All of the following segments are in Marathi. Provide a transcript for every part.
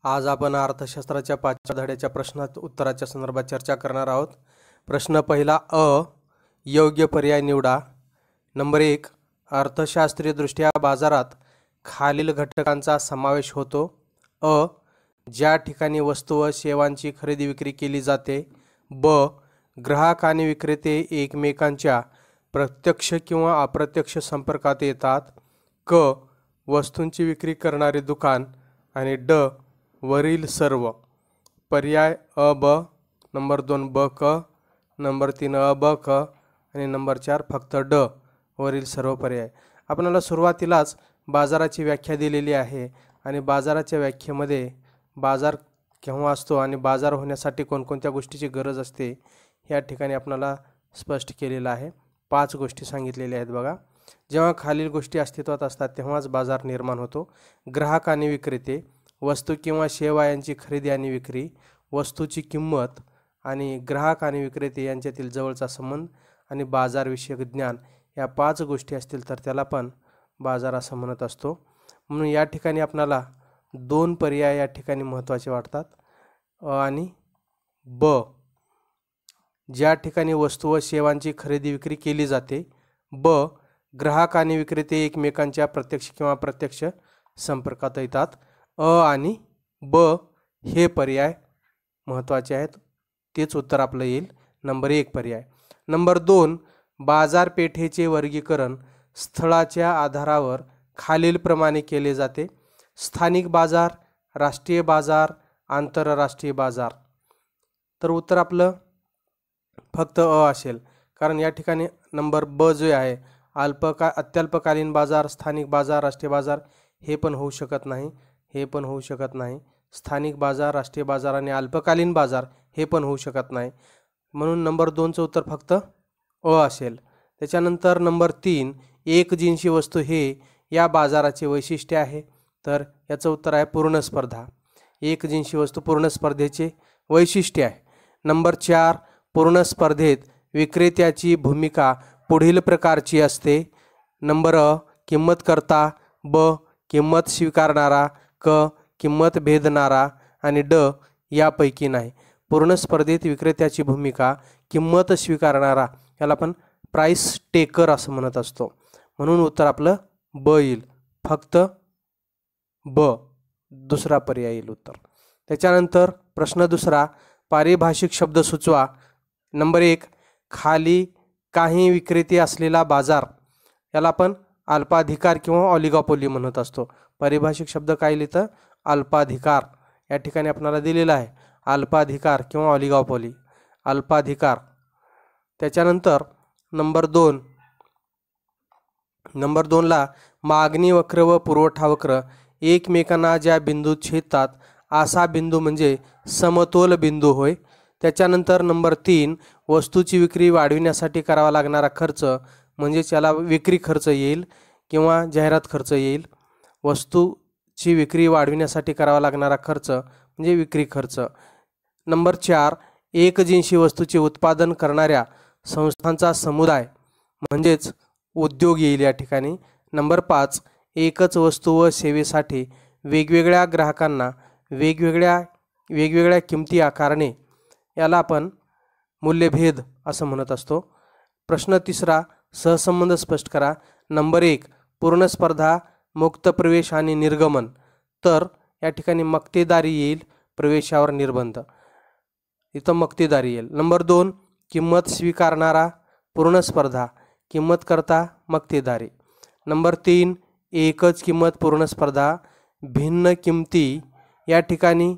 आज आपण अर्थशास्त्राच्या 5व्या धड्याच्या प्रश्नात उत्तराच्या संदर्भात चर्चा करणार आहोत। प्रश्न पहिला अ, योग्य पर्याय निवडा। नंबर 1, अर्थशास्त्रीयदृष्ट्या बाजारात खालील घटकांचा समावेश होतो। अ, ज्या ठिकाणी वस्तू व सेवांची खरेदी विक्री केली जाते। ब, ग्राहक आणि विक्रेते एकमेकांच्या प्रत्यक्ष किंवा अप्रत्यक्ष संपर्कात येतात। क, वस्तूंची विक्री करणारे दुकान। आणि ड, वरील सर्व। पर्याय अ ब, नंबर 2 ब क, नंबर 3 अ ब क आणि नंबर 4 फक्त ड, वरील सर्व पर्याय। आपल्याला सुरुवातीलाच बाजाराची व्याख्या दिलेली आहे आणि बाजाराच्या व्याख्येमध्ये बाजार केव्हा असतो आणि बाजार होण्यासाठी कोणकोणत्या गोष्टीची गरज असते या ठिकाणी आपल्याला स्पष्ट केलेलं आहे। 5 गोष्टी सांगितलेल्या आहेत बघा। जेव्हा खालील गोष्टी अस्तित्वात असतात तेव्हाच बाजार निर्माण होतो। ग्राहक आणि विक्रेते, वस्तू किंवा सेवा यांची खरेदी आणि विक्री, वस्तूची किंमत आणि ग्राहक आणि विक्रेते यांच्यातील जवळचा संबंध आणि बाजारविषयक ज्ञान या 5 गोष्टी असतील तर त्याला पण बाजार असं म्हणत असतो। म्हणून या ठिकाणी आपल्याला 2 पर्याय या ठिकाणी महत्त्वाचे वाटतात, अ आणि ब। ज्या ठिकाणी वस्तू व सेवांची खरेदी विक्री केली जाते। ब, ग्राहक आणि विक्रेते एकमेकांच्या प्रत्यक्ष किंवा अप्रत्यक्ष संपर्कात येतात। अ आणि ब हे पर्याय महत्त्वाचे आहेत, तेच उत्तर आपलं येईल नंबर 1 पर्याय। नंबर 2, बाजारपेठेचे वर्गीकरण स्थळाच्या आधारावर खालीलप्रमाणे केले जाते। स्थानिक बाजार, राष्ट्रीय बाजार, आंतरराष्ट्रीय बाजार। तर उत्तर आपलं फक्त अ असेल, कारण या ठिकाणी नंबर ब जो आहे अत्यल्पकालीन बाजार, स्थानिक बाजार, राष्ट्रीय बाजार हे पण होऊ शकत नाही, हे पण होऊ शकत नाही। स्थानिक बाजार, राष्ट्रीय बाजार आणि अल्पकालीन बाजार हे पण होऊ शकत नाही, म्हणून नंबर 2चं उत्तर फक्त अ असेल। त्याच्यानंतर नंबर 3, एकजिनसी वस्तू हे या बाजाराचे वैशिष्ट्य आहे, तर याचं उत्तर आहे पूर्ण स्पर्धा। एकजिनसी वस्तू पूर्ण स्पर्धेचे वैशिष्ट्य आहे। नंबर 4, पूर्ण स्पर्धेत विक्रेत्याची भूमिका पुढील प्रकारची असते। नंबर अ, किंमतकर्ता। ब, किंमत स्वीकारणारा। क, किंमत भेदणारा आणि ड, यापैकी नाही। पूर्ण स्पर्धेत विक्रेत्याची भूमिका किंमत स्वीकारणारा याला आपण प्राइस टेकर असं म्हणत असतो, म्हणून उत्तर आपलं ब येईल, फक्त ब, दुसरा पर्याय येईल उत्तर। त्याच्यानंतर प्रश्न दुसरा, पारिभाषिक शब्द सुचवा। नंबर 1, खाली काही विक्रेते असलेला बाजार याला आपण अल्पाधिकार किंवा ऑलिगोपोली म्हणत असतो। पारिभाषिक शब्द काय लिहितं? अल्पाधिकार। या ठिकाणी आपल्याला दिलेला आहे अल्पाधिकार किंवा ऑलिगोपोली, अल्पाधिकार। त्याच्यानंतर नंबर 2 ला मागणी वक्र व पुरवठा वक्र एकमेकांना ज्या बिंदूत छेदतात असा बिंदू म्हणजे समतोल बिंदू होय। त्याच्यानंतर नंबर 3, वस्तूची विक्री वाढविण्यासाठी करावा लागणारा खर्च म्हणजेच याला विक्री खर्च येईल किंवा जाहिरात खर्च येईल। वस्तूची विक्री वाढविण्यासाठी करावा लागणारा खर्च म्हणजे विक्री खर्च। नंबर 4, एकजिनसी वस्तूचे उत्पादन करणाऱ्या संस्थांचा समुदाय म्हणजेच उद्योग येईल या ठिकाणी। नंबर 5, एकच वस्तू व सेवेसाठी वेगवेगळ्या ग्राहकांना वेगवेगळ्या किमती आकारणे याला आपण मूल्यभेद असं म्हणत असतो। प्रश्न तिसरा, सहसंबंध स्पष्ट करा। नंबर 1, पूर्ण स्पर्धा, मुक्त प्रवेश आणि निर्गमन, तर या ठिकाणी मक्तेदारी येईल, प्रवेशावर निर्बंध, इथं मक्तेदारी येईल। नंबर 2, किंमत स्वीकारणारा, पूर्ण स्पर्धा, किंमतकर्ता, मक्तेदारी। नंबर 3, एकच किंमत, पूर्ण स्पर्धा, भिन्न किमती, या ठिकाणी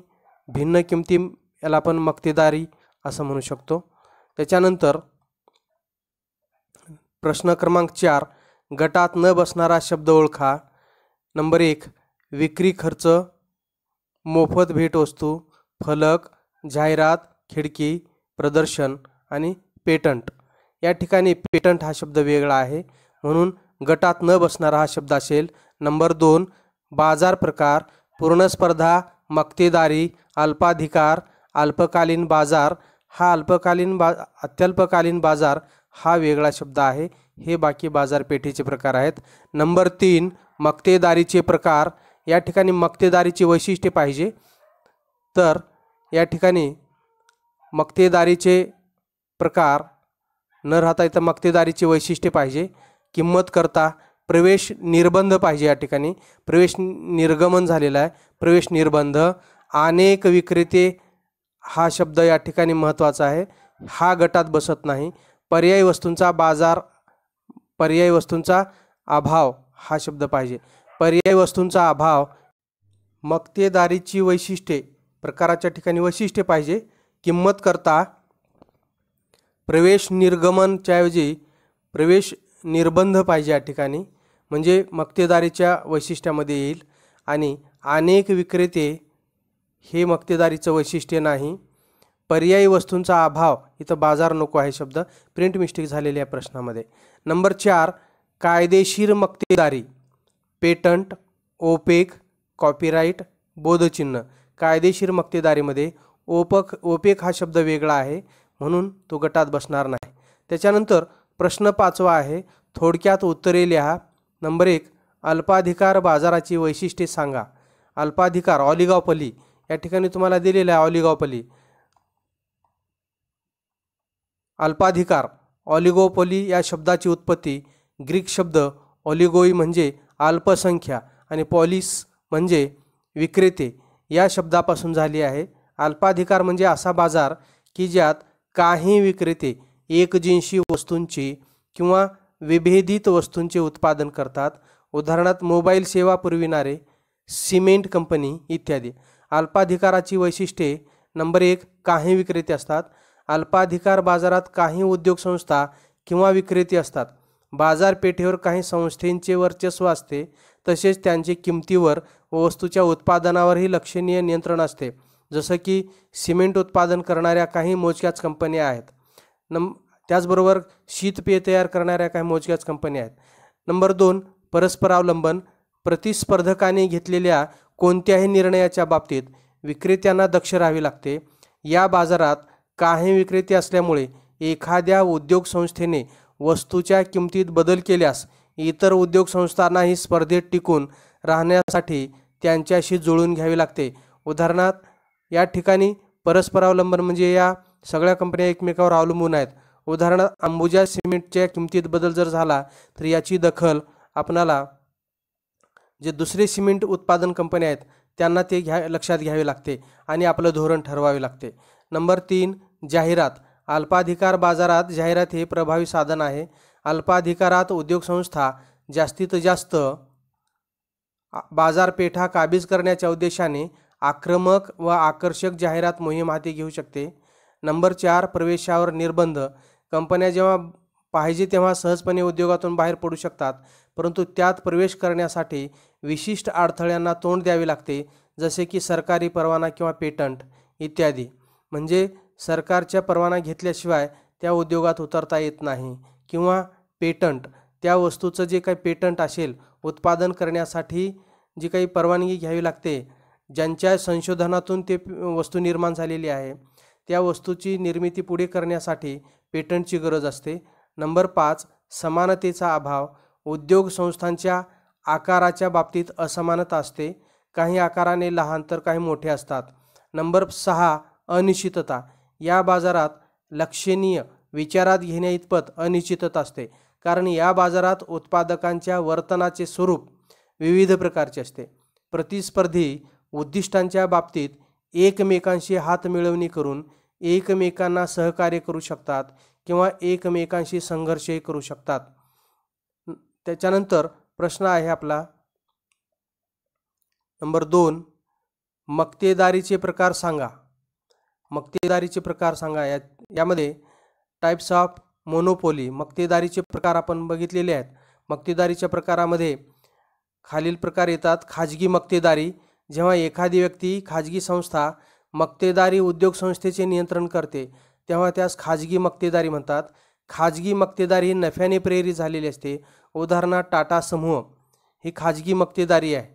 भिन्न किमती याला आपण मक्तेदारी असं म्हणू शकतो। त्याच्यानंतर प्रश्न क्रमांक 4, गटात न बसणारा शब्द ओळखा। नंबर 1, विक्री खर्च, मोफत भेटवस्तू, फलक, जाहिरात, खिडकी, प्रदर्शन आणि पेटंट। या ठिकाणी पेटंट हा शब्द वेगळा आहे, म्हणून गटात न बसणारा हा शब्द असेल नंबर 2, बाजार प्रकार, पूर्ण स्पर्धा, मक्तेदारी, अल्पाधिकार, अल्पकालीन बाजार। हा अत्यल्पकालीन बाजार हा वेगळा शब्द आहे, हे बाकी बाजारपेठेचे प्रकार आहेत। नंबर 3, मक्तेदारीचे प्रकार, या ठिकाणी मक्तेदारीची वैशिष्ट्ये पाहिजे, तर या ठिकाणी मक्तेदारीचे प्रकार न राहता इथं मक्तेदारीची वैशिष्ट्ये पाहिजे, किंमत करता, प्रवेश निर्बंध पाहिजे. या ठिकाणी प्रवेश निर्गमन झालेला आहे, प्रवेश निर्बंध, अनेक विक्रेते हा शब्द या ठिकाणी महत्त्वाचा आहे, हा गटात बसत नाही. पर्यायी वस्तूंचा बाजार, पर्यायी वस्तूंचा अभाव हा शब्द पाहिजे. पर्यायी वस्तूंचा अभाव, मक्तेदारीची वैशिष्ट्ये प्रकाराच्या ठिकाणी वैशिष्ट्ये पाहिजे, किंमत करता, प्रवेश निर्गमनच्या ऐवजी प्रवेश निर्बंध पाहिजे या ठिकाणी, म्हणजे मक्तेदारीच्या वैशिष्ट्यामध्ये येईल. आणि अनेक विक्रेते हे मक्तेदारीचं वैशिष्ट्य नाही. पर्यायी वस्तूंचा अभाव, इथं बाजार नको आहे शब्द, प्रिंट मिस्टेक झालेली आहे प्रश्नामध्ये. नंबर 4, कायदेशीर मक्तेदारी, पेटंट, ओपेक, कॉपीराईट, बोधचिन्ह. कायदेशीर मक्तेदारीमध्ये ओपेक हा शब्द वेगळा आहे म्हणून तो गटात बसणार नाही. त्याच्यानंतर प्रश्न 5वा आहे, थोडक्यात उत्तरे लिहा. नंबर 1, अल्पाधिकार बाजाराची वैशिष्ट्ये सांगा. अल्पाधिकार, ऑलिगॉपॉली, या ठिकाणी तुम्हाला दिलेलं आहे ऑलिगॉपॉली. अल्पाधिकार, ऑलिगोपॉली या शब्दाची उत्पत्ती ग्रीक शब्द ऑलिगोई म्हणजे अल्पसंख्या आणि पॉलिस म्हणजे विक्रेते या शब्दापासून झाली आहे. अल्पाधिकार म्हणजे असा बाजार की ज्यात काही विक्रेते एकजिनसी वस्तूंची किंवा विभेदित वस्तूंचे उत्पादन करतात. उदाहरणार्थ मोबाईल सेवा पुरविणारे, सिमेंट कंपनी इत्यादी. अल्पाधिकाराची वैशिष्ट्ये, नंबर 1, काही विक्रेते असतात. अल्पाधिकार बाजारात काही उद्योग संस्था किंवा विक्रेते असतात. बाजारपेठेवर काही संस्थांचे वर्चस्व असते, तसेच त्यांचे किमतीवर व वस्तूच्या उत्पादनावरही लक्षणीय नियंत्रण असते, जसं की सिमेंट उत्पादन करणाऱ्या काही मोजक्याच कंपन्या आहेत. त्याचबरोबर शीतपेय तयार करणाऱ्या काही मोजक्याच कंपन्या आहेत. नंबर 2, परस्परावलंबन, प्रतिस्पर्धकाने घेतलेल्या कोणत्याही निर्णयाच्या बाबतीत विक्रेत्यांना दक्ष राहावे लागते. या बाजारात काही विक्रेते असल्यामुळे एखाद्या उद्योग संस्थेने वस्तूच्या किमतीत बदल केल्यास इतर उद्योग संस्थांनाही स्पर्धेत टिकून राहण्यासाठी त्यांच्याशी जुळून घ्यावे लागते. उदाहरणार्थ या ठिकाणी परस्परावलंबन म्हणजे या सगळ्या कंपन्या एकमेकावर अवलंबून आहेत. उदाहरणार्थ अंबुजा सिमेंटच्या किमतीत बदल जर झाला तर याची दखल आपणाला जे दुसरे सिमेंट उत्पादन कंपन्या आहेत त्यांना ते लक्षात घ्यावे लागते आणि आपलं धोरण ठरवावे लागते. नंबर 3, जाहिरात. अल्पाधिकार बाजारात जाहिरात हे प्रभावी साधन आहे. अल्पाधिकारात उद्योग संस्था जास्तीत जास्त बाजारपेठा काबीज करण्याच्या उद्देशाने आक्रमक व आकर्षक जाहिरात मोहीम हाती घेऊ शकते. नंबर 4, प्रवेशावर निर्बंध. कंपन्या जेव्हा पाहिजे तेव्हा सहजपणे उद्योगातून बाहेर पडू शकतात, परंतु त्यात प्रवेश करण्यासाठी विशिष्ट अडथळ्यांना तोंड द्यावे लागते, जसे की सरकारी परवाना किंवा पेटंट इत्यादी. म्हणजे सरकारच्या परवाना घेतल्याशिवाय त्या उद्योगात उतरता येत नाही, किंवा पेटंट, त्या वस्तूचं जे काही पेटंट असेल उत्पादन करण्यासाठी जी काही परवानगी घ्यावी लागते, ज्यांच्या संशोधनातून ते वस्तू निर्माण झालेली आहे त्या वस्तूची निर्मिती पुढे करण्यासाठी पेटंटची गरज असते. नंबर 5, समानतेचा अभाव. उद्योग संस्थांच्या आकाराच्या बाबतीत असमानता असते, काही आकाराने लहान तर काही मोठे असतात. नंबर 6, अनिश्चितता. या बाजारात लक्षणीय विचारात घेण्याइतपत अनिश्चितता असते, कारण या बाजारात उत्पादकांच्या वर्तनाचे स्वरूप विविध प्रकारचे असते. प्रतिस्पर्धी उद्दिष्टांच्या बाबतीत एकमेकांशी हातमिळवणी करून एकमेकांना सहकार्य करू शकतात किंवा एकमेकांशी संघर्षही करू शकतात. त्याच्यानंतर प्रश्न आहे आपला नंबर 2, मक्तेदारीचे प्रकार सांगा. मक्तेदारीचे प्रकार सांगा. यामध्ये टाइप्स ऑफ मोनोपोली, मक्तेदारीचे प्रकार आपण बघितलेले आहेत. मक्तेदारीच्या प्रकारामध्ये खालील प्रकार येतात. खाजगी मक्तेदारी. जेव्हा एखादी व्यक्ती, खाजगी संस्था मक्तेदारी उद्योग संस्थेचे नियंत्रण करते तेव्हा त्यास खाजगी मक्तेदारी म्हणतात. खाजगी मक्तेदारी ही नफ्याने प्रेरित झालेली असते. उदाहरणार्थ टाटा समूह ही खाजगी मक्तेदारी आहे.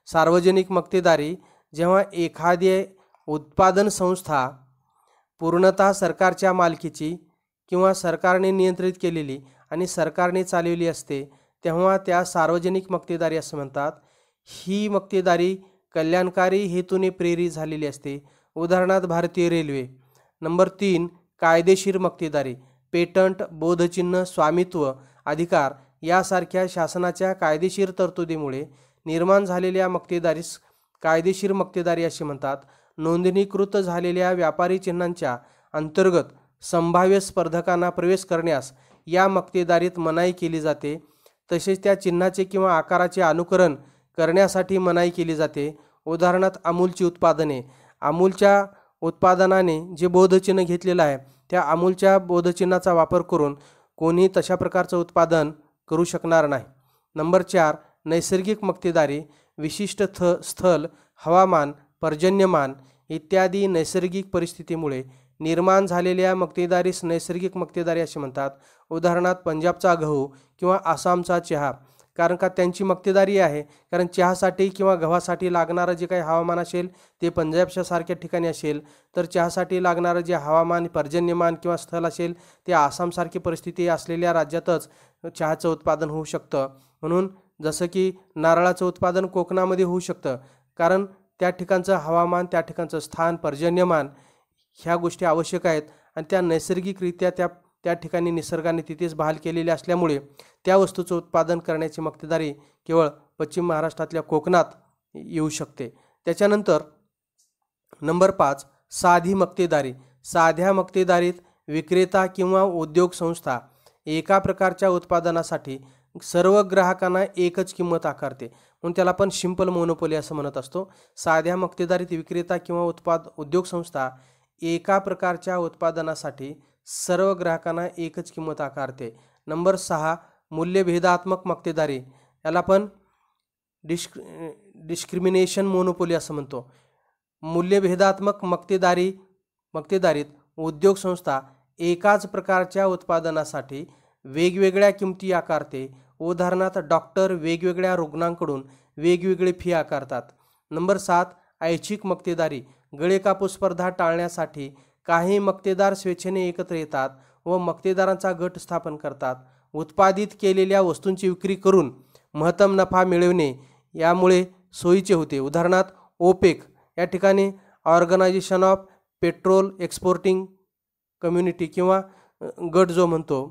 सार्वजनिक मक्तेदारी, जेव्हा एखादी उत्पादन संस्था पूर्णतः सरकारच्या मालकीची किंवा सरकारने नियंत्रित केलेली आणि सरकारने चालवली असते तेव्हा त्या सार्वजनिक मक्तेदारी असं म्हणतात. ही मक्तेदारी कल्याणकारी हेतूने प्रेरित झालेली असते. उदाहरणार्थ भारतीय रेल्वे. नंबर 3 कायदेशीर मक्तेदारी, पेटंट, बोधचिन्ह, स्वामित्व अधिकार यासारख्या शासनाच्या कायदेशीर तरतुदीमुळे निर्माण झालेल्या मक्तेदारीस कायदेशीर मक्तेदारी असे म्हणतात. नोंदणीकृत झालेल्या व्यापारी चिन्हांच्या अंतर्गत संभाव्य स्पर्धकांना प्रवेश करण्यास या मक्तेदारीत मनाई केली जाते. तसेच त्या चिन्हाचे किंवा आकाराचे अनुकरण करण्यासाठी मनाई केली जाते. उदाहरणार्थ अमूलची उत्पादने, अमूलच्या उत्पादनाने जे बोधचिन्ह घेतलेलं आहे त्या अमूलच्या बोधचिन्हाचा वापर करून कोणी तशा प्रकारचं उत्पादन करू शकणार नाही. नंबर 4 नैसर्गिक मक्तेदारी, विशिष्ट स्थल, हवामान, पर्जन्यमान इत्यादी नैसर्गिक परिस्थितीमुळे निर्माण झालेल्या मक्तेदारीस नैसर्गिक मक्तेदारी असे म्हणतात. उदाहरणार्थ पंजाबचा गहू किंवा आसामचा चहा, कारण का त्यांची मक्तेदारी आहे, कारण चहासाठी किंवा गव्हासाठी लागणारं जे काही हवामान असेल ते पंजाबच्या सारख्या ठिकाणी असेल, तर चहासाठी लागणारं जे हवामान, पर्जन्यमान किंवा स्थल असेल ते आसामसारखी परिस्थिती असलेल्या राज्यातच चहाचं उत्पादन होऊ शकतं. म्हणून जसं की नारळाचं उत्पादन कोकणामध्ये होऊ शकतं, कारण त्या ठिकाणचं हवामान, त्या ठिकाणचं स्थान, पर्जन्यमान ह्या गोष्टी आवश्यक आहेत आणि त्या नैसर्गिकरित्या त्या ठिकाणी निसर्गाने तिथेच बहाल केलेले असल्यामुळे त्या वस्तूचं उत्पादन करण्याची मक्तेदारी केवळ पश्चिम महाराष्ट्रातल्या कोकणात येऊ शकते. त्याच्यानंतर नंबर 5 साधी मक्तेदारी. साध्या मक्तेदारीत विक्रेता किंवा उद्योग संस्था एका प्रकारच्या उत्पादनासाठी सर्व ग्राहकांना एकच किंमत आकारते, म्हणून त्याला आपण सिंपल मोनोपोली असं म्हणत असतो. साध्या मक्तेदारीत विक्रेता किंवा उद्योग संस्था एका प्रकारच्या उत्पादनासाठी सर्व ग्राहकांना एकच किंमत आकारते. नंबर 6 मूल्यभेदात्मक मक्तेदारी, याला आपण डिस्क्रिमिनेशन मोनोपोली असं म्हणतो. मूल्यभेदात्मक मक्तेदारीत उद्योग संस्था एकाच प्रकारच्या उत्पादनासाठी वेगवेगळ्या किमती आकारते. उदाहरणार्थ डॉक्टर वेगवेगळ्या रुग्णांकडून वेगवेगळी फी आकारतात. नंबर 7 ऐच्छिक मक्तेदारी, गळे कापूस स्पर्धा टाळण्यासाठी काही मक्तेदार स्वेच्छेने एकत्र येतात व मक्तेदारांचा गट स्थापन करतात. उत्पादित केलेल्या वस्तूंची विक्री करून महत्तम नफा मिळविणे यामुळे सोयीचे होते. उदाहरणार्थ ओपेक या ठिकाणी organisation of petrol exporting community किंवा गट जो म्हणतो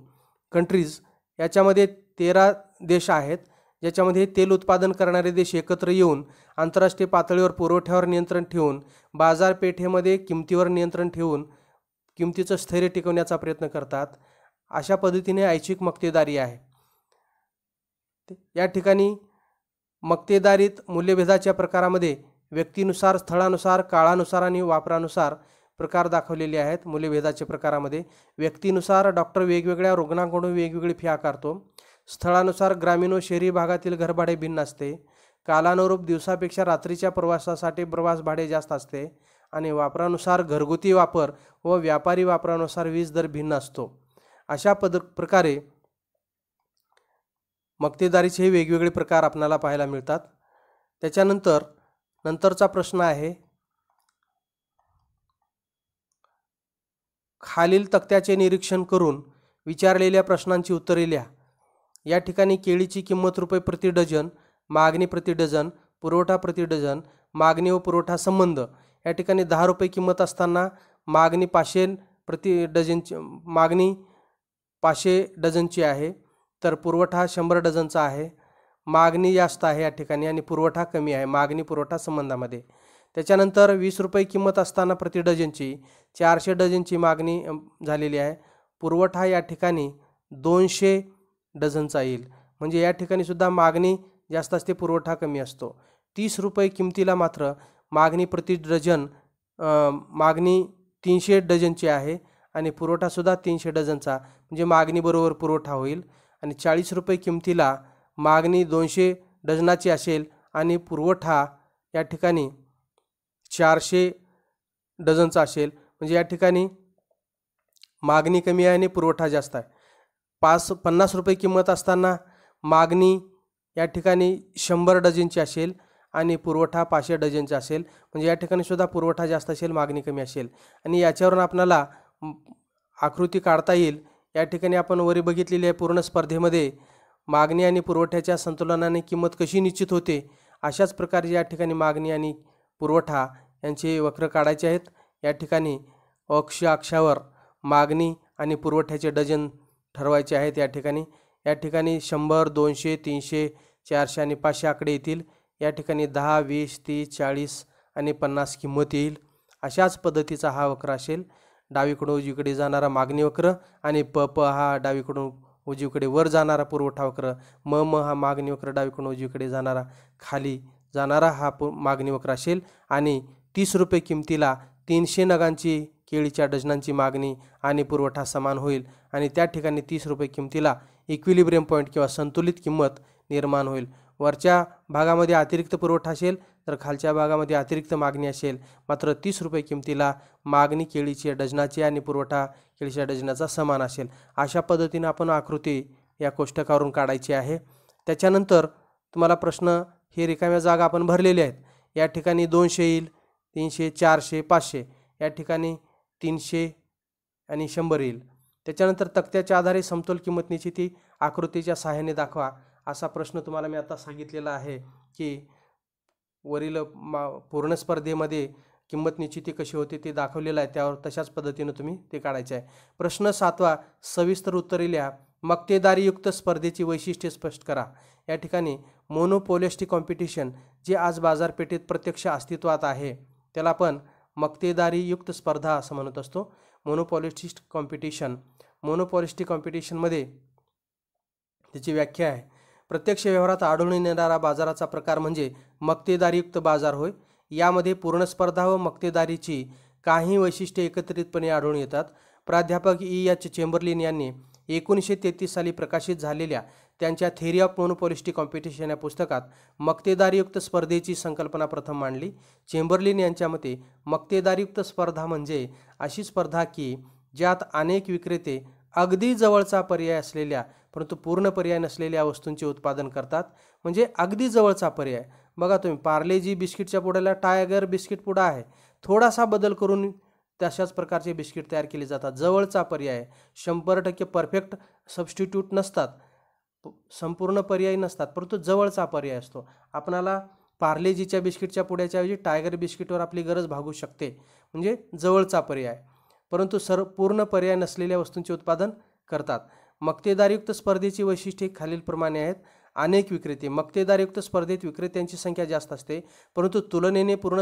कंट्रीज, याच्यामध्ये 13 देश आहेत, ज्याच्यामध्ये तेल उत्पादन करणारे देश एकत्र येऊन आंतरराष्ट्रीय पातळीवर पुरवठ्यावर नियंत्रण ठेवून बाजारपेठेमध्ये किमतीवर नियंत्रण ठेवून किमतीचं स्थैर्य टिकवण्याचा प्रयत्न करतात. अशा पद्धतीने ऐच्छिक मक्तेदारी आहे. या ठिकाणी मक्तेदारीत मूल्यभेदाच्या प्रकारामध्ये व्यक्तीनुसार, स्थळानुसार, काळानुसार आणि वापरानुसार प्रकार दाखवलेले आहेत. मूल्यभेदाच्या प्रकारामध्ये व्यक्तीनुसार डॉक्टर वेगवेगळ्या रुग्णांकडून वेगवेगळी फी आकारतो. स्थळानुसार ग्रामीण व शहरी भागातील घरभाडे भिन्न असते. कालानुरूप दिवसापेक्षा रात्रीच्या प्रवासासाठी प्रवास भाडे जास्त असते. आणि वापरानुसार घरगुती वापर व व्यापारी वापरानुसार वीज दर भिन्न असतो. अशा प्रकारे मक्तेदारीचे वेगवेगळे प्रकार आपल्याला पाहायला मिळतात. नंतरचा प्रश्न आहे, खालील तक्त्याचे निरीक्षण करून विचारलेल्या प्रश्नांची उत्तरे लिहा. या ठिकाणी केळीची किंमत रुपये प्रति डझन, मागणी प्रति डझन, पुरवठा प्रति डझन, मागणी व पुरवठा संबंध. या ठिकाणी 10 रुपये किंमत असताना मागणी 500 प्रति डझनची, मागणी 500 डझनची आहे, तर पुरवठा 100 डझनचा आहे. मागणी जास्त आहे या ठिकाणी आणि पुरवठा कमी आहे मागणी पुरवठा संबंधामध्ये. त्याच्यानंतर 20 रुपये किंमत असताना प्रति डझनची 400 डझनची मागणी झालेली आहे. पुरवठा या ठिकाणी 200 डझनचा येईल, म्हणजे या ठिकाणी सुद्धा मागणी जास्त असते, पुरवठा कमी असतो. 30 रुपये किमतीला मात्र मागणी प्रति डझन, मागणी 300 डझनची आहे आणि पुरवठासुद्धा 300 डझनचा, म्हणजे मागणी बरोबर पुरवठा होईल. आणि 40 रुपये किमतीला मागणी 200 डझनाची असेल आणि पुरवठा या ठिकाणी 400 डझनचा असेल, म्हणजे या ठिकाणी मागणी कमी आहे आणि पुरवठा जास्त आहे. 50 रुपये किंमत असताना मागणी या ठिकाणी 100 डझनची असेल आणि पुरवठा 500 डझनचा असेल, म्हणजे या ठिकाणी सुद्धा पुरवठा जास्त असेल, मागणी कमी असेल. आणि याच्यावरून आपल्याला आकृती काढता येईल. या ठिकाणी आपण वरी बघितलेली आहे, पूर्ण स्पर्धेमध्ये मागणी आणि पुरवठ्याच्या संतुलनाने किंमत कशी निश्चित होते, अशाच प्रकारे या ठिकाणी मागणी आणि पुरवठा यांची वक्र काढायचे आहेत। या ठिकाणी अक्षावर मागणी आणि पुरवठ्याचे डझन ठरवायचे आहेत। या ठिकाणी 100, 200, 300, 400 आणि 500 आकडे येतील। या ठिकाणी 10, 20, 30, 40 आणि 50 किंमत येईल। अशाच पद्धतीचा हा वक्र असेल। डावीकडून उजवीकडे जाणारा मागणी वक्र आणि प हा डावीकडून उजवीकडे वर जाणारा पुरवठा वक्र, म हा मागणी वक्र डावीकडून उजवीकडे जाणारा खाली जाणारा हा मागणी वक्र असेल। आणि 30 रुपये किमतीला 300 नगांची केळीच्या डझनांची मागणी आणि पुरवठा समान होईल आणि त्या ठिकाणी 30 रुपये किमतीला इक्विलिब्रियम पॉईंट किंवा संतुलित किंमत निर्माण होईल। वरच्या भागामध्ये अतिरिक्त पुरवठा असेल तर खालच्या भागामध्ये अतिरिक्त मागणी असेल। मात्र 30 रुपये किमतीला मागणी केळीच्या डझनाची आणि पुरवठा केळीच्या डझनाचा समान असेल। अशा पद्धतीने आपण आकृती या कोष्टकावरून काढायची आहे। त्याच्यानंतर तुम्हाला प्रश्न हे रिकाम्या जागा आपण भरलेल्या आहेत। या ठिकाणी 200 येईल, 300, 400, 500, या ठिकाणी 300 आणि 100 येईल। त्याच्यानंतर तक्त्याच्या आधारे समतोल किंमत निश्चिती आकृतीच्या सहाय्याने दाखवा असा प्रश्न तुम्हाला मी आता सांगितलेला आहे की वरील पूर्ण स्पर्धेमध्ये किंमत निश्चिती कशी होते ते दाखवलेलं आहे। त्यावर तशाच पद्धतीने तुम्ही ते काढायचे आहे। प्रश्न 7वा, सविस्तर उत्तरे लिहा। मक्तेदारीयुक्त स्पर्धेची वैशिष्ट्ये स्पष्ट करा। या ठिकाणी मोनोपॉलिस्टिक कॉम्पिटिशन जे आज बाजारपेठेत प्रत्यक्ष अस्तित्वात आहे त्याला आपण मक्तेदारीयुक्त स्पर्धा असं म्हणत असतो। मोनोपॉलिस्टिक कॉम्पिटिशनमध्ये त्याची व्याख्या आहे, प्रत्यक्ष व्यवहारात आढळून येणारा बाजाराचा प्रकार म्हणजे मक्तेदारीयुक्त बाजार होय। यामध्ये पूर्ण स्पर्धा व मक्तेदारीची काही वैशिष्ट्ये एकत्रितपणे आढळून येतात। प्राध्यापक E.H. चेंबरलिन यांनी 1933 साली प्रकाशित झालेल्या त्यांच्या थेअरी ऑफ मोनोपॉलिस्टिक कॉम्पिटिशन या पुस्तकात मक्तेदारीयुक्त स्पर्धेची संकल्पना प्रथम मांडली। चेंबरलिन यांच्या मते मक्तेदारीयुक्त स्पर्धा म्हणजे अशी स्पर्धा की ज्यात अनेक विक्रेते अगदी जवळचा पर्याय असलेल्या परंतु पूर्ण पर्याय नसलेल्या वस्तूंचे उत्पादन करतात। म्हणजे अगदी जवळचा पर्याय, बघा तुम्ही पार्लेजी बिस्किटच्या पुड्याला टायगर बिस्किट पुडा आहे, थोडासा बदल करून तशाच प्रकारचे बिस्किट तयार केले जातात। जवळचा पर्याय, 100% परफेक्ट सबस्टिट्यूट नसतात, संपूर्ण पर्याय नसतात, परंतु जवळचा पर्याय असतो। आपणाला पार्लेजीच्या बिस्किटच्या पुड्याच्या ऐवजी टायगर बिस्किटवर आपली गरज भागू शकते, म्हणजे जवळचा पर्याय, परंतु पूर्ण पर्याय नसलेल्या वस्तूंचे उत्पादन करतात। मक्तेदारयुक्त स्पर्धेची वैशिष्ट्ये खालीलप्रमाणे आहेत। अनेक विक्रेते, मक्तेदारयुक्त स्पर्धेत विक्रेत्यांची संख्या जास्त असते परंतु तुलनेने पूर्ण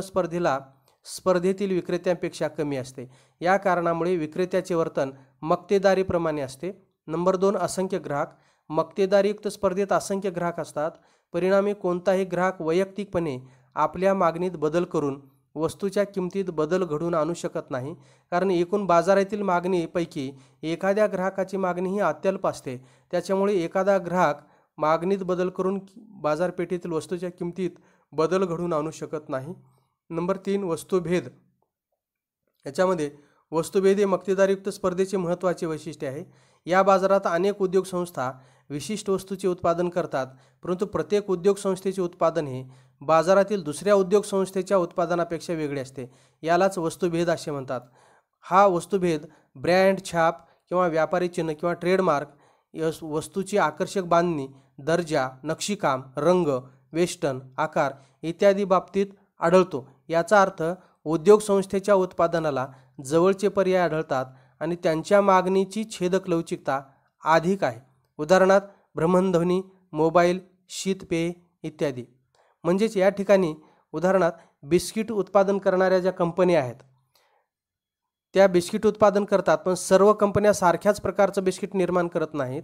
स्पर्धेतील विक्रेत्यांपेक्षा कमी असते। या कारणामुळे विक्रेत्याचे वर्तन मक्तेदारीप्रमाणे असते। नंबर 2, असंख्य ग्राहक, मक्तेदारीयुक्त स्पर्धेत असंख्य ग्राहक असतात, परिणामी कोणताही ग्राहक वैयक्तिकपणे आपल्या मागणीत बदल करून वस्तूच्या किमतीत बदल घडवून आणू शकत नाही, कारण एकूण बाजारातील मागणीपैकी एखाद्या ग्राहकाची मागणी ही अत्यल्प असते। त्याच्यामुळे एखादा ग्राहक मागणीत बदल करून बाजारपेठेतील वस्तूच्या किमतीत बदल घडवून आणू शकत नाही। नंबर 3, वस्तुभेद, याच्यामध्ये वस्तुभेद हे मक्तेदारयुक्त स्पर्धेचे महत्त्वाचे वैशिष्ट्य आहे। या बाजारात अनेक उद्योग संस्था विशिष्ट वस्तूचे उत्पादन करतात, परंतु प्रत्येक उद्योग संस्थेचे उत्पादन हे बाजारातील दुसऱ्या उद्योग संस्थेच्या उत्पादनापेक्षा वेगळे असते। यालाच वस्तुभेद असे म्हणतात। हा वस्तुभेद ब्रँड, छाप किंवा व्यापारी चिन्ह किंवा ट्रेडमार्क, वस्तूची आकर्षक बांधणी, दर्जा, नक्षीकाम, रंग, वेष्टन, आकार इत्यादी बाबतीत आढळतो। याचा अर्थ उद्योग संस्थेच्या उत्पादनाला जवळचे पर्याय आढळतात आणि त्यांच्या मागणीची छेदक लवचिकता अधिक आहे। उदाहरणार्थ भ्रमणध्वनी, मोबाईल, शीतपेय इत्यादी। म्हणजेच या ठिकाणी उदाहरणार्थ बिस्किट उत्पादन करणाऱ्या ज्या कंपन्या आहेत त्या बिस्किट उत्पादन करतात, पण सर्व कंपन्या सारख्याच प्रकारचं बिस्किट निर्माण करत नाहीत,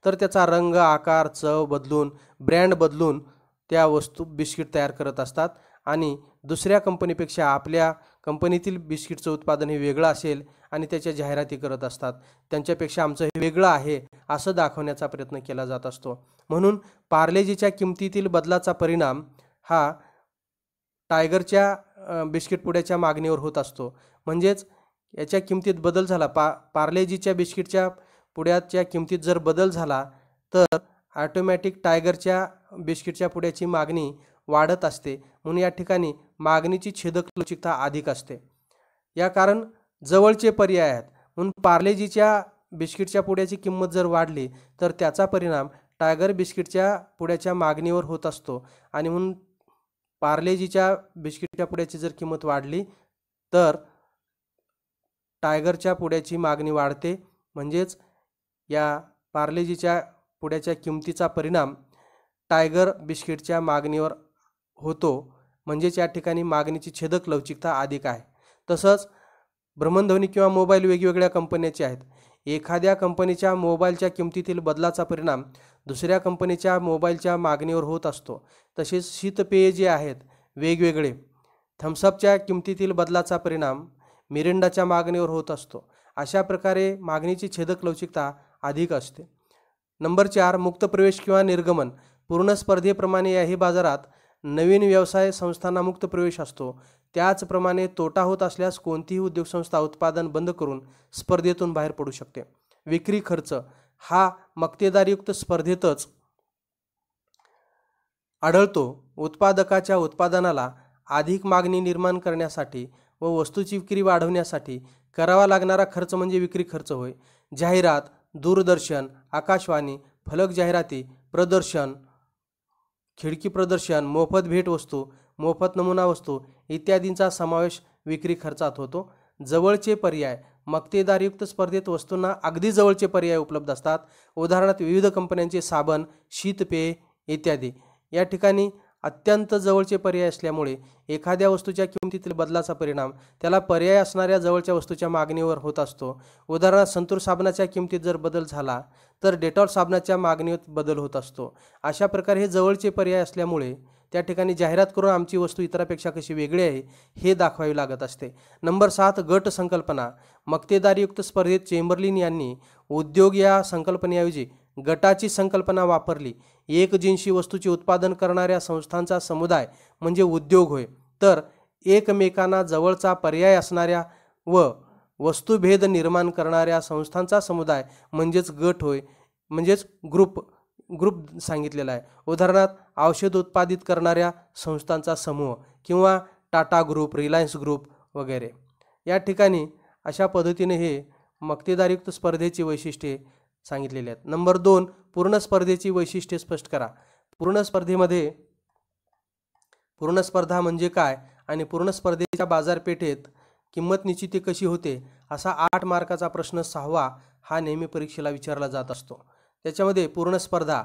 तर त्याचा रंग, आकार, चव बदलून, ब्रँड बदलून त्या वस्तू बिस्किट तयार करत असतात आणि दुसऱ्या कंपनीपेक्षा आपल्या कंपनीतील बिस्किटचं उत्पादन हे वेगळं असेल आणि त्याच्या जाहिराती करत असतात। त्यांच्यापेक्षा आमचं हे वेगळं आहे असं दाखवण्याचा प्रयत्न केला जात असतो। म्हणून किमतीतील बदलाचा परिणाम हा टायगरच्या बिस्किट पुड्याच्या मागणीवर होत असतो। म्हणजेच याच्या किमतीत बदल झाला, पार्लेजीच्या बिस्किटच्या पुड्याच्या किमतीत जर बदल झाला तर ऑटोमॅटिक टायगरच्या बिस्किटच्या पुड्याची मागणी वाढत असते। म्हणून या ठिकाणी मागणीची छेदक लवचिकता अधिक असते। या कारण जवळचे पर्याय आहेत, म्हणून पार्लेजीच्या बिस्किटच्या पुड्याची किंमत जर वाढली तर त्याचा परिणाम टायगर बिस्किटच्या पुड्याच्या मागणीवर होत असतो आणि म्हणून पार्लेजीच्या बिस्किटच्या पुड्याची जर किंमत वाढली तर टायगरच्या पुड्याची मागणी वाढते, म्हणजेच या पार्लेजीच्या पुड्याच्या किमतीचा परिणाम टायगर बिस्किटच्या मागणीवर होतो, म्हणजेच या ठिकाणी मागणीची छेदक लवचिकता अधिक आहे. तसंच भ्रमणध्वनी किंवा मोबाईल वेगवेगळ्या कंपन्यांचे आहेत. एखाद्या कंपनीच्या मोबाईलच्या किमतीतील बदलाचा परिणाम दुसऱ्या कंपनीच्या मोबाईलच्या मागणीवर होत असतो. तसेच शीतपेये जे आहेत वेगवेगळे, थम्सअपच्या किमतीतील बदलाचा परिणाम मिरिंडाच्या मागणीवर होत असतो. अशा प्रकारे मागणीची छेदक लवचिकता अधिक असते. नंबर 4, मुक्त प्रवेश किंवा निर्गमन. पूर्ण स्पर्धेप्रमाणे याही बाजारात नवीन व्यवसाय संस्थांना मुक्त प्रवेश असतो. त्याचप्रमाणे तोटा होत असल्यास कोणतीही उद्योगसंस्था उत्पादन बंद करून स्पर्धेतून बाहेर पडू शकते. विक्री खर्च हा मक्तेदारीयुक्त स्पर्धेतच आढळतो. उत्पादकाच्या उत्पादनाला अधिक मागणी निर्माण करण्यासाठी व वस्तूची विक्री वाढवण्यासाठी करावा लागणारा खर्च म्हणजे विक्री खर्च होय. जाहिरात, दूरदर्शन, आकाशवाणी, फलक जाहिराती, प्रदर्शन, खिडकी प्रदर्शन, मोफत भेटवस्तू, मोफत नमुना वस्तू इत्यादींचा समावेश विक्री खर्चात होतो. जवळचे पर्याय. मक्तेदारयुक्त स्पर्धेत वस्तूंना अगदी जवळचे पर्याय उपलब्ध असतात. उदाहरणार्थ विविध कंपन्यांचे साबण, शीतपेय इत्यादी. या ठिकाणी अत्यंत जवळचे पर्याय असल्यामुळे एखाद्या वस्तूच्या किमतीतील बदलाचा परिणाम त्याला पर्याय असणाऱ्या जवळच्या वस्तूच्या मागणीवर होत असतो. उदाहरणार्थ संतूर साबणाच्या किमतीत जर बदल झाला तर डेटॉल साबणाच्या मागणीत बदल होत असतो. अशा प्रकारे हे जवळचे पर्याय असल्यामुळे त्या ठिकाणी जाहिरात करून आमची वस्तू इतरांपेक्षा कशी वेगळी आहे हे दाखवावी लागत असते. नंबर 7, गट संकल्पना. मक्तेदारीयुक्त स्पर्धेत चेंबरलिन यांनी उद्योग या संकल्पनेऐवजी गटाची संकल्पना वापरली. एकजिनसी वस्तूचे उत्पादन करणाऱ्या संस्थांचा समुदाय म्हणजे उद्योग होय, तर एकमेकांना जवळचा पर्याय असणाऱ्या व वस्तुभेद निर्माण करणाऱ्या संस्थांचा समुदाय म्हणजेच गट होय, म्हणजेच ग्रुप सांगितलेला आहे. उदाहरणार्थ औषध उत्पादित करणाऱ्या संस्थांचा समूह किंवा टाटा ग्रुप, रिलायन्स ग्रुप वगैरे. या ठिकाणी अशा पद्धतीने हे मक्तेदारयुक्त स्पर्धेची वैशिष्ट्ये सांगितलेली आहेत. नंबर 2, पूर्ण स्पर्धेची वैशिष्ट्ये स्पष्ट करा. पूर्ण स्पर्धा म्हणजे काय आणि पूर्ण स्पर्धेच्या बाजारपेठेत किंमत निश्चिती कशी होते, असा 8 मार्काचा प्रश्न 6वा हा नेहमी परीक्षेला विचारला जात असतो. त्याच्यामध्ये पूर्ण स्पर्धा,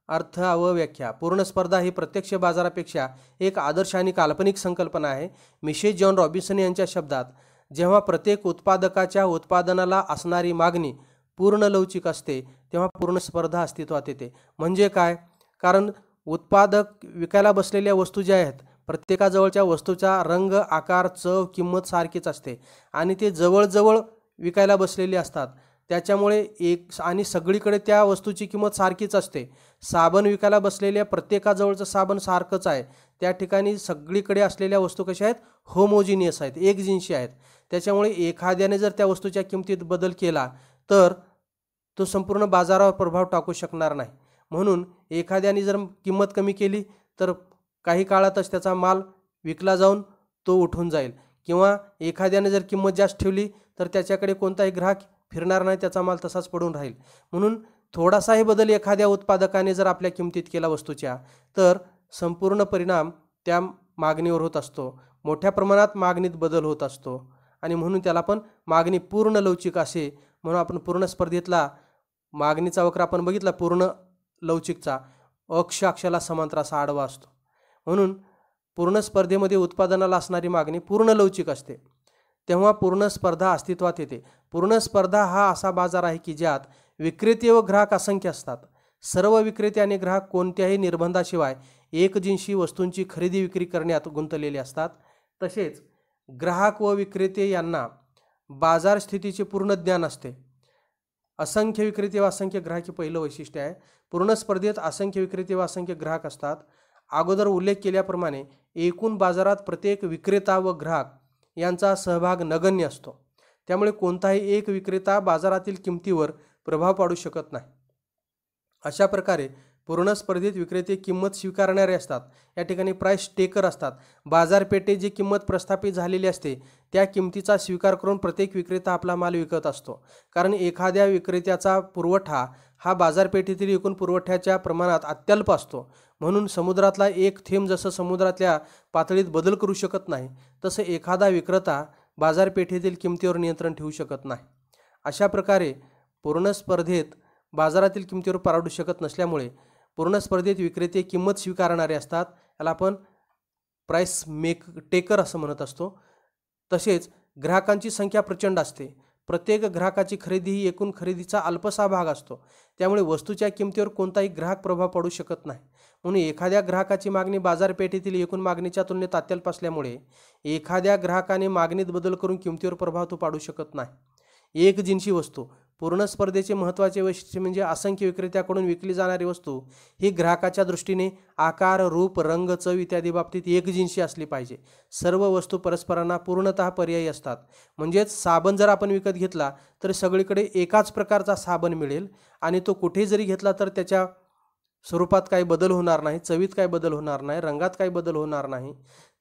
अर्थ व व्याख्या. पूर्ण स्पर्धा ही प्रत्यक्ष बाजारापेक्षा एक आदर्श आणि काल्पनिक संकल्पना आहे. मिशेस जॉन रॉबिन्सन यांच्या शब्दात, जेव्हा प्रत्येक उत्पादकाच्या उत्पादनाला असणारी मागणी पूर्ण लवचिक असते तेव्हा पूर्ण स्पर्धा अस्तित्वात येते. म्हणजे काय? कारण उत्पादक विकायला बसलेल्या वस्तू ज्या आहेत प्रत्येकाजवळच्या वस्तूचा रंग, आकार, चव, किंमत सारखीच असते आणि ते जवळजवळ विकायला बसलेले असतात. त्याच्यामुळे आणि सगळीकडे त्या वस्तूची किंमत सारखीच असते. साबण विकायला बसलेल्या प्रत्येकाजवळचं साबण सारखंच आहे. त्या ठिकाणी सगळीकडे असलेल्या वस्तू कशा आहेत? होमोजिनियस आहेत, एकजिनसी आहेत. त्याच्यामुळे एखाद्याने जर त्या वस्तूच्या किमतीत बदल केला तर तो संपूर्ण बाजारावर प्रभाव टाकू शकणार नाही. म्हणून एखाद्याने जर किंमत कमी केली तर काही काळातच त्याचा माल विकला जाऊन तो उठून जाईल, किंवा एखाद्याने जर किंमत जास्त ठेवली तर त्याच्याकडे कोणताही ग्राहक फिरणार नाही, त्याचा माल तसाच पडून राहील. म्हणून थोडासाही बदल एखाद्या उत्पादकाने जर आपल्या किमतीत केला वस्तूच्या तर संपूर्ण परिणाम त्या मागणीवर होत असतो. मोठ्या प्रमाणात मागणीत बदल होत असतो आणि म्हणून त्याला पण मागणी पूर्ण लवचिक असे म्हणून आपण पूर्ण स्पर्धेतला मागणीचा वक्र आपण बघितला. पूर्ण लवचिकचा अक्षाला समांतर असा आडवा असतो. म्हणून पूर्ण स्पर्धेमध्ये उत्पादनाला असणारी मागणी पूर्ण लवचिक असते, तेव्हा पूर्ण स्पर्धा अस्तित्वात येते. पूर्ण स्पर्धा हा असा बाजार आहे की ज्यात विक्रेते व ग्राहक असंख्य असतात. सर्व विक्रेते आणि ग्राहक कोणत्याही निर्बंधाशिवाय एकजिनसी वस्तूंची खरेदी विक्री करण्यात गुंतलेले असतात. तसेच ग्राहक व विक्रेते यांना बाजार स्थितीचे पूर्ण ज्ञान असते. असंख्य विक्रेते व असंख्य ग्राहक हे पहिलं वैशिष्ट्य आहे. पूर्ण स्पर्धेत असंख्य विक्रेते व असंख्य ग्राहक असतात. अगोदर उल्लेख केल्याप्रमाणे एकूण बाजारात प्रत्येक विक्रेता व ग्राहक यांचा सहभाग नगण्य असतो. त्यामुळे कोणताही एक विक्रेता बाजारातील किमतीवर प्रभाव पाडू शकत नाही. अशा प्रकारे पूर्ण स्पर्धेत विक्रेते किंमत स्वीकारणारे असतात, या ठिकाणी प्राइस टेकर असतात. बाजारपेठेत जी किंमत प्रस्थापित झालेली असते त्या किमतीचा स्वीकार करून प्रत्येक विक्रेता आपला माल विकत असतो. कारण एखाद्या विक्रेत्याचा पुरवठा हा बाजारपेठेतील एकूण पुरवठ्याच्या प्रमाणात अत्यल्प असतो. म्हणून समुद्रातला एक थेंब जसं समुद्रातल्या पातळीत बदल करू शकत नाही, तसं एखादा विक्रेता बाजारपेठेतील किमतीवर नियंत्रण ठेवू शकत नाही. अशा प्रकारे पूर्ण स्पर्धेत बाजारातील किमतीवर पारडू शकत नसल्यामुळे पूर्ण स्पर्धेत विक्रेते किंमत स्वीकारणारे असतात, याला आपण प्राइस टेकर असं म्हणत असतो. तसेच ग्राहकांची संख्या प्रचंड असते. प्रत्येक ग्राहकाची खरेदी ही एकूण खरेदीचा अल्पसा भाग असतो. त्यामुळे वस्तूच्या किमतीवर कोणताही ग्राहक प्रभाव पडू शकत नाही. म्हणून एखाद्या ग्राहकाची मागणी बाजारपेठेतील एकूण मागणीच्या तुलनेत अत्यल्प असल्यामुळे एखाद्या ग्राहकाने मागणीत बदल करून किमतीवर प्रभाव तो पाडू शकत नाही. एक जिनसी वस्तू. पूर्ण स्पर्धेचे महत्त्वाचे वैशिष्ट्य म्हणजे असंख्य विक्रेत्याकडून विकली जाणारी वस्तू ही ग्राहकाच्या दृष्टीने आकार, रूप, रंग, चव इत्यादी बाबतीत एकजिनसी असली पाहिजे. सर्व वस्तू परस्परांना पूर्णतः पर्यायी असतात. म्हणजेच साबण जर आपण विकत घेतला तर सगळीकडे एकाच प्रकारचा साबण मिळेल आणि तो कुठे जरी घेतला तर त्याच्या स्वरूपात काही बदल होणार नाही, चवीत काही बदल होणार नाही, रंगात काही बदल होणार नाही.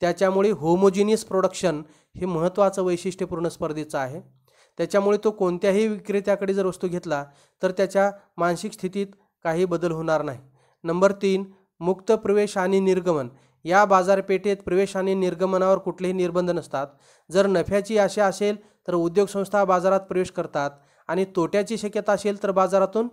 त्याच्यामुळे होमोजिनियस प्रोडक्शन हे महत्त्वाचं वैशिष्ट्य पूर्ण स्पर्धेचं आहे. त्याच्यामुळे तो कोणत्याही विक्रेत्याकडे जर वस्तू घेतला तर त्याच्या मानसिक स्थितीत काही बदल होणार नाही. नंबर 3, मुक्त प्रवेश आणि निर्गमन. या बाजारपेठेत प्रवेश आणि निर्गमनावर कुठलेही निर्बंध नसतात. जर नफ्याची आशा असेल तर उद्योग संस्था बाजारात प्रवेश करतात आणि तोट्याची शक्यता असेल तर बाजारातून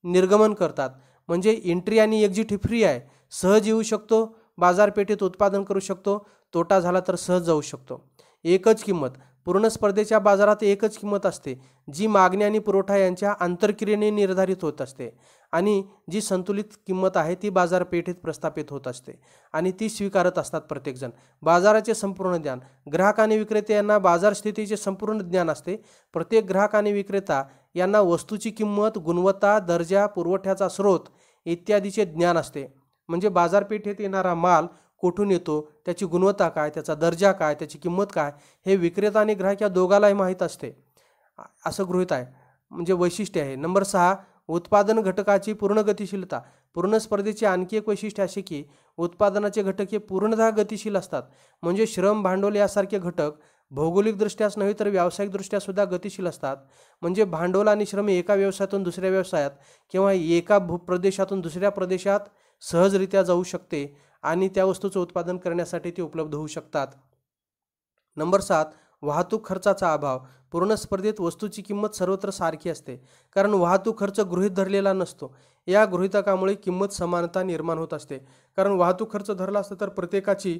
निर्गमन करतात. म्हणजे एंट्री आणि एक्झिट फ्री आहे. सहज येऊ शकतो, बाजारपेठेत उत्पादन करू शकतो, तोटा झाला तर सहज जाऊ शकतो. एकच किंमत. पूर्ण स्पर्धेच्या बाजारात एकच किंमत असते, जी मागणी आणि पुरवठा यांच्या आंतरक्रियेने निर्धारित होत असते आणि जी संतुलित किंमत आहे ती बाजारपेठेत प्रस्थापित होत असते आणि ती स्वीकारत असतात प्रत्येकजण. बाजाराचे संपूर्ण ज्ञान. ग्राहक आणि विक्रेते यांना बाजार स्थितीचे संपूर्ण ज्ञान असते. प्रत्येक ग्राहक आणि विक्रेता यांना वस्तूची किंमत, गुणवत्ता, दर्जा, पुरवठ्याचा स्रोत इत्यादीचे ज्ञान असते. म्हणजे बाजारपेठेत येणारा माल कुठून येतो, त्याची गुणवत्ता काय, त्याचा दर्जा काय, त्याची किंमत काय, हे विक्रेता आणि ग्राहक या दोघांनाही माहीत असते असं गृहीत आहे, म्हणजे वैशिष्ट्य आहे. नंबर 6, उत्पादन घटकाची पूर्ण गतिशीलता. पूर्ण स्पर्धेचे आणखी एक वैशिष्ट्य असे की उत्पादनाचे घटक हे पूर्णतः गतिशील असतात. म्हणजे श्रम, भांडवल यासारखे घटक भौगोलिकदृष्ट्याच नव्हे तर व्यावसायिकदृष्ट्या सुद्धा गतिशील असतात. म्हणजे भांडवल आणि श्रम एका व्यवसायातून दुसऱ्या व्यवसायात किंवा एका भूप्रदेशातून दुसऱ्या प्रदेशात सहजरित्या जाऊ शकते आणि त्या वस्तूचं उत्पादन करण्यासाठी ते उपलब्ध होऊ शकतात. नंबर 7, वाहतूक खर्चाचा अभाव. पूर्ण स्पर्धेत वस्तूची किंमत सर्वत्र सारखी असते, कारण वाहतूक खर्च गृहीत धरलेला नसतो. या गृहीतकामुळे किंमत समानता निर्माण होत असते. कारण वाहतूक खर्च धरला असता तर प्रत्येकाची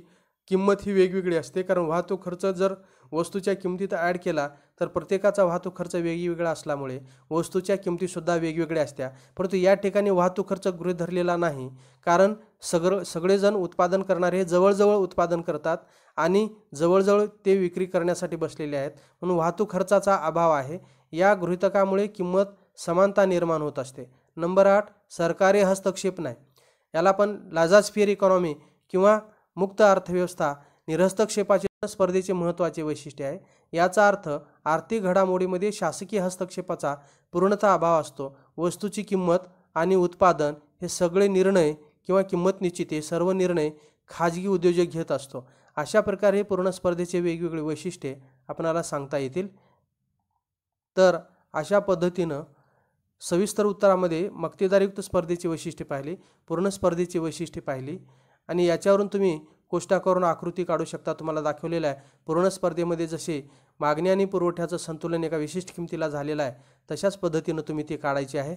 किंमत ही वेगवेगळी असते. कारण वाहतूक खर्च जर वस्तूच्या किमतीत ॲड केला तर प्रत्येकाचा वाहतूक खर्च वेगवेगळा असल्यामुळे वस्तूच्या किमतीसुद्धा वेगवेगळ्या असत्या. परंतु या ठिकाणी वाहतूक खर्च गृहीत धरलेला नाही, कारण सगळेजण उत्पादन करणारे हे जवळजवळ उत्पादन करतात आणि जवळजवळ ते विक्री करण्यासाठी बसलेले आहेत. म्हणून वाहतूक खर्चाचा अभाव आहे. या गृहीतकामुळे किंमत समानता निर्माण होत असते. नंबर 8, सरकारी हस्तक्षेप नाही. याला आपण लाजास्फियर इकॉनॉमी किंवा मुक्त अर्थव्यवस्था हस्तक्षेपाचे स्पर्धेचे महत्त्वाचे वैशिष्ट्य आहे. याचा अर्थ आर्थिक घडामोडीमध्ये शासकीय हस्तक्षेपाचा पूर्णतः अभाव असतो. वस्तूची किंमत आणि उत्पादन हे सगळे निर्णय किंवा किंमत निश्चित हे सर्व निर्णय खाजगी उद्योजक घेत असतो. अशा प्रकारे पूर्ण स्पर्धेचे वेगवेगळे वैशिष्ट्ये आपणाला सांगता येतील. तर अशा पद्धतीनं सविस्तर उत्तरामध्ये मक्तेदारयुक्त स्पर्धेची वैशिष्ट्ये पाहिली, पूर्ण स्पर्धेची वैशिष्ट्ये पाहिली आणि याच्यावरून तुम्ही कोष्टाकरून आकृती काढू शकता. तुम्हाला दाखवलेलं आहे पूर्ण स्पर्धेमध्ये जसे मागणी आणि पुरवठ्याचं संतुलन एका विशिष्ट किमतीला झालेलं आहे तशाच पद्धतीनं तुम्ही ते काढायचे आहे.